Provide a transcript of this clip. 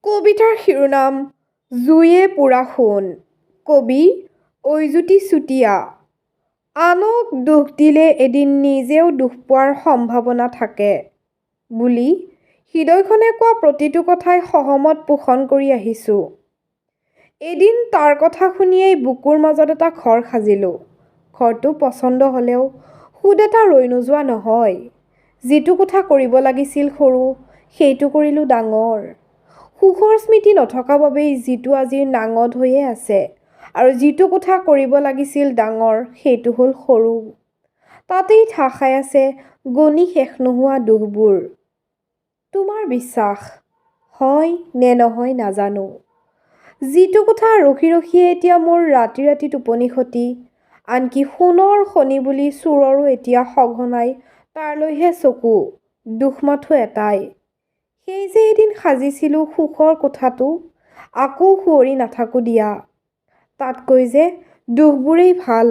কবিতাৰ শিৰোনাম জুয়ে পুৰা সোণ। কবি ঐজ্যোতি চুতীয়া। আনক দুখ দিলে এদিন নিজেও দুখ পোৱাৰ সম্ভাৱনা থাকে বুলি হৃদয়খনে কোৱা প্ৰতিটো কথাই সহমত পোষণ কৰি আহিছোঁ। এদিন তাৰ কথা শুনিয়েই বুকুৰ মাজত এটা ঘৰ সাজিলোঁ। ঘৰটো পচন্দ হ'লেও সুদ এটা ৰৈ নোযোৱা নহয়। যিটো কথা কৰিব লাগিছিল সৰু, সেইটো কৰিলোঁ ডাঙৰ। সুখৰ স্মৃতি নথকা বাবেই যিটো আজিৰ নাঙঠ হৈয়ে আছে, আৰু যিটো কথা কৰিব লাগিছিল ডাঙৰ, সেইটো হ'ল সৰু। তাতেই ঠাহ খাই আছে গণি শেষ নোহোৱা দুখবোৰ। তোমাৰ বিশ্বাস হয় নে নহয় নাজানো। যিটো কথা ৰখি ৰখিয়ে এতিয়া মোৰ ৰাতি ৰাতি টোপনি ক্ষতি। আনকি সোণৰ খনি বুলি চোৰৰো এতিয়া সঘনাই তাৰলৈহে চকু। দুখ মাথো এটাই, সেই যে এদিন সাজিছিলোঁ সুখৰ কোঠাটো, আকৌ সুঁৱৰি নাথাকো দিয়া। তাতকৈ যে দুখবোৰেই ভাল।